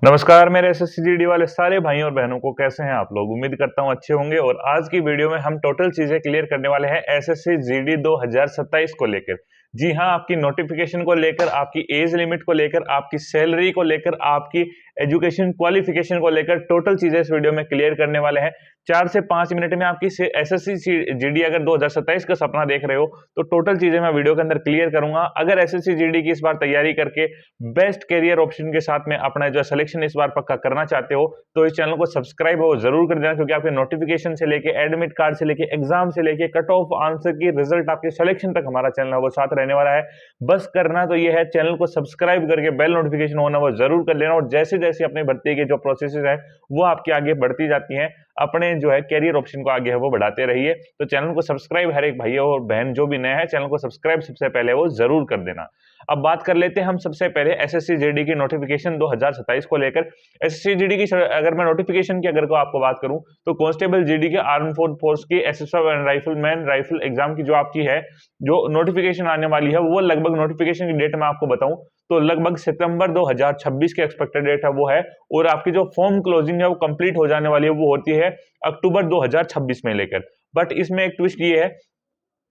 नमस्कार मेरे SSC GD वाले सारे भाइयों और बहनों को, कैसे हैं आप लोग। उम्मीद करता हूं अच्छे होंगे। और आज की वीडियो में हम टोटल चीजें क्लियर करने वाले हैं एसएससी जीडी 2027 को लेकर। जी हां, आपकी नोटिफिकेशन को लेकर, आपकी एज लिमिट को लेकर, आपकी सैलरी को लेकर, आपकी एजुकेशन क्वालिफिकेशन को लेकर टोटल चीजें इस वीडियो में क्लियर करने वाले हैं। 4 से 5 मिनट में आपकी एसएससी जीडी अगर 2027 का सपना देख रहे हो तो टोटल चीजें मैं वीडियो के अंदर क्लियर करूंगा। अगर एसएससी जीडी की इस बार तैयारी करके बेस्ट करियर ऑप्शन के साथ में अपना जो सिलेक्शन इस बार पक्का करना चाहते हो तो इस चैनल को सब्सक्राइब हो जरूर कर देना, क्योंकि आपके नोटिफिकेशन से लेके एडमिट कार्ड से लेके एग्जाम से लेके कट ऑफ आंसर की रिजल्ट आपके सिलेक्शन तक हमारा चैनल है वो साथ रहने वाला है। बस करना तो ये है, चैनल को सब्सक्राइब करके बेल नोटिफिकेशन होना वो जरूर कर लेना। और जैसे जैसे अपनी भर्ती के जो प्रोसेसेस है वो आपके आगे बढ़ती जाती हैं, अपने जो है कैरियर ऑप्शन को आगे है वो बढ़ाते रहिए। तो चैनल को सब्सक्राइब, हर एक भाई और बहन जो भी नया है चैनल को सब्सक्राइब सबसे पहले वो जरूर कर देना। अब बात कर लेते हैं हम सबसे पहले एसएससी जीडी की नोटिफिकेशन 2027 को लेकर। एसएससी जीडी की अगर मैं नोटिफिकेशन की अगर को आपको बात करूं तो कांस्टेबल जीडी के आर्म फोर्स की SSF and rifleman rifle exam की जो आपकी है जो नोटिफिकेशन आने वाली है वो लगभग नोटिफिकेशन की डेट मैं आपको बताऊं तो लगभग सितंबर 2026 की एक्सपेक्टेड डेट है वो है। और आपकी जो फॉर्म क्लोजिंग है वो कंप्लीट हो जाने वाली है वो होती है अक्टूबर 2026 में लेकर। बट इसमें एक ट्विस्ट ये है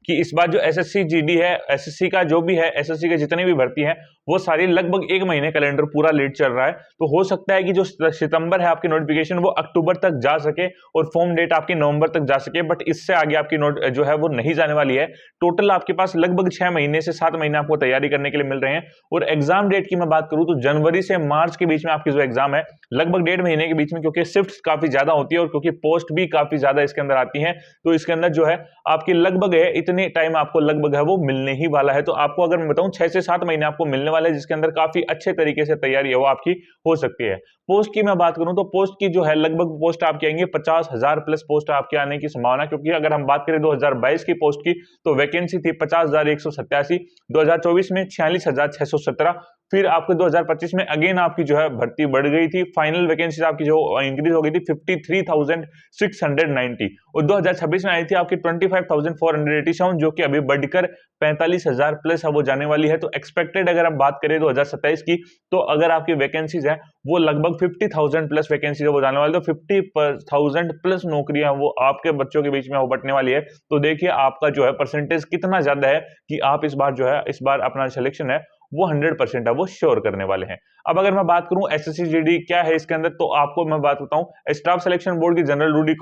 कि इस बार जो एसएससी जीडी है, एसएससी का जो भी है, एसएससी के जितनी भी भर्ती है वो सारी लगभग 1 महीने कैलेंडर पूरा लेट चल रहा है। तो हो सकता है कि जो सितंबर है आपकी नोटिफिकेशन वो अक्टूबर तक जा सके और फॉर्म डेट आपकी नवंबर तक जा सके, बट इससे आगे आपकी नोट जो है वो नहीं जाने वाली है। टोटल आपके पास लगभग 6 महीने से 7 महीने आपको तैयारी करने के लिए मिल रहे हैं। और एग्जाम डेट की मैं बात करूं तो जनवरी से मार्च के बीच में आपकी जो एग्जाम है लगभग 1.5 महीने के बीच में, क्योंकि शिफ्ट काफी ज्यादा होती है और क्योंकि पोस्ट भी काफी ज्यादा इसके अंदर आती है। तो इसके अंदर जो है आपकी लगभग है इतने टाइम आपको लगभग है वो मिलने ही वाला है। तो आपको अगर मैं बताऊं 6 से 7 महीने आपको मिलने वाले हैं, जिसके अंदर काफी अच्छे तरीके से तैयारी है वो आपकी हो सकती है। पोस्ट की मैं बात करूं तो पोस्ट की जो है लगभग पोस्ट आपकी आएंगे 50,000 प्लस पोस्ट आपके आने की संभावना, क्योंकि अगर हम बात करें 2022 की पोस्ट की तो वैकेंसी थी 50,187, 2024 में 46,617, फिर आपके 2025 में अगेन आपकी जो है भर्ती बढ़ गई थी, फाइनल वैकेंसी आपकी जो इंक्रीज हो गई थी 53,690, और 2026 में आई थी आपकी 25,487 जो कि अभी बढ़कर 45,000 प्लस अब वो जाने वाली है। तो एक्सपेक्टेड अगर हम बात करें 2027 की तो अगर आपकी वैकेंसीज है वो लगभग 50,000 प्लस वैकेंसी वो जाने वाली है, तो 50,000 प्लस नौकरियां वो आपके बच्चों के बीच में वो बटने वाली है। तो देखिए आपका जो है परसेंटेज कितना ज्यादा है कि आप इस बार जो है इस बार अपना सिलेक्शन है वो 100% है वो श्योर करने वाले हैं। अब अगर मैं बात करूं एसएससी जीडी क्या है इसके अंदर, तो आपको मैं बात बताऊं स्टाफ सिलेक्शन बोर्ड की जनरल ड्यूटी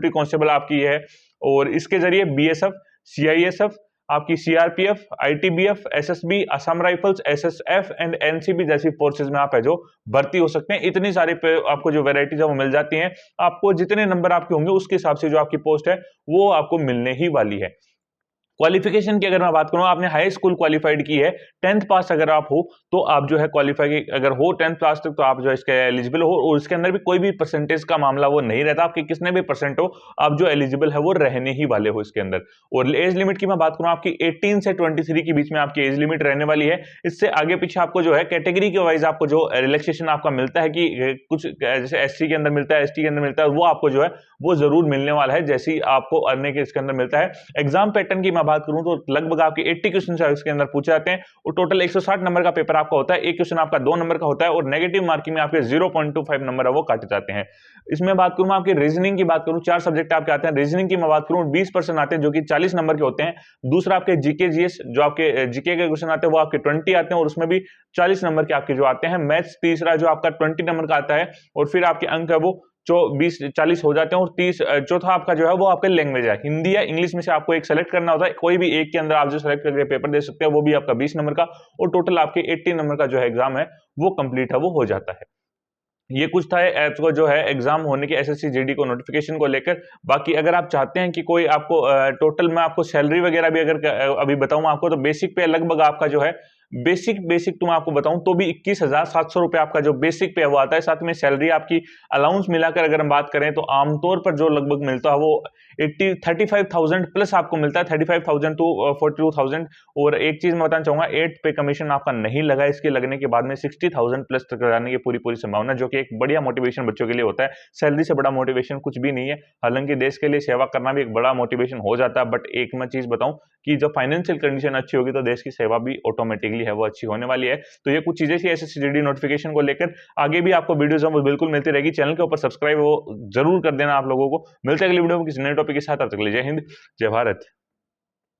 कांस्टेबल आपकी है। और इसके जरिए बीएसएफ, सीआईएसएफ, आपकी CRPF, ITBF, SSB, Assam Rifles, SSF and NCB जैसी फोर्सेज में आप है जो भर्ती हो सकते हैं। इतनी सारी पे आपको जो वैरायटीज है वो मिल जाती हैं। आपको जितने नंबर आपके होंगे उसके हिसाब से जो आपकी पोस्ट है वो आपको मिलने ही वाली है। क्वालिफिकेशन की अगर मैं बात करूं, आपने हाई स्कूल क्वालिफाइड की है, 10th पास अगर आप हो तो आप जो है क्वालिफाई अगर हो 10th पास तक तो आप जो है इसके एलिजिबल हो। और इसके अंदर भी कोई भी परसेंटेज का मामला वो नहीं रहता, आपके कितने भी परसेंट हो आप जो एलिजिबल है वो रहने ही वाले हो इसके अंदर। और एज लिमिट की मैं बात करूं, आपकी 18 से 23 के बीच में आपकी एज लिमिट रहने वाली है। इससे आगे पीछे आपको जो है कैटेगरी के वाइज आपको जो रिलैक्सेशन आपका मिलता है कि कुछ जैसे एससी के अंदर मिलता है, एसटी के अंदर मिलता है, वो आपको जो है वो जरूर मिलने वाला है जैसे आपको अन्य के इसके अंदर मिलता है। एग्जाम पैटर्न की मैं बात करूं तो लगभग आपके 80 क्वेश्चन इसके अंदर पूछे जाते हैं और टोटल 160 नंबर का पेपर आपका होता है। एक क्वेश्चन आपका 2 नंबर का होता है और नेगेटिव मार्किंग में आपके 0.25 नंबर है वो काटे जाते हैं। इसमें बात करूं आपकी रीजनिंग की बात करूं, 4 सब्जेक्ट आपके आते हैं। रीजनिंग की मैं बात करूं 20% आते हैं जो कि 40 नंबर के होते हैं। दूसरा आपके जीके जीएस जो आपके जीके के क्वेश्चन आते हैं वो आपके 20 आते हैं और उसमें भी 40 नंबर के आपके जो आते हैं। मैथ्स तीसरा जो आपका 20 नंबर का आता है और फिर आपके अंक है वो जो 20-40 हो जाते हैं। और 30 चौथा आपका जो है वो आपका लैंग्वेज है, हिंदी या इंग्लिश में से आपको एक सेलेक्ट करना होता है। कोई भी एक के अंदर आप जो सेलेक्ट करके पेपर दे सकते हैं वो भी आपका 20 नंबर का, और टोटल आपके 80 नंबर का जो है एग्जाम है वो कंप्लीट है वो हो जाता है। ये कुछ था एप्स को जो है एग्जाम होने की एसएससी जीडी को नोटिफिकेशन को लेकर। बाकी अगर आप चाहते हैं कि कोई आपको टोटल में आपको सैलरी वगैरह भी अगर अभी बताऊं आपको, तो बेसिक पे लगभग आपका जो है बेसिक तो मैं आपको बताऊं तो भी 21,700 रुपए आपका जो बेसिक पे वो आता है। साथ में सैलरी आपकी अलाउंस मिलाकर अगर हम बात करें तो आमतौर पर जो लगभग मिलता है वो 35,000 प्लस आपको मिलता है, 35,000 टू 42,000। और एक चीज मैं बताना चाहूंगा, 8 पे कमीशन आपका नहीं लगा, इसके लगने के बाद में 60,000 प्लस तक जाने की पूरी संभावना, जो कि एक बढ़िया मोटिवेशन बच्चों के लिए होता है। सैलरी से बड़ा मोटिवेशन कुछ भी नहीं है। हालांकि देश के लिए सेवा करना भी एक बड़ा मोटिवेशन हो जाता है, बट एक मैं चीज बताऊं कि जब फाइनेंशियल कंडीशन अच्छी होगी तो देश की सेवा भी ऑटोमेटिकली निकली है वो अच्छी होने वाली है। तो ये कुछ चीजें थी एसएससी नोटिफिकेशन को लेकर। आगे भी आपको वीडियोस वो बिल्कुल मिलती रहेगी। चैनल के ऊपर सब्सक्राइब वो जरूर कर देना आप लोगों को। मिलते हैं अगली वीडियो में किसी नए टॉपिक के साथ। तब तक के लिए जय हिंद, जय भारत।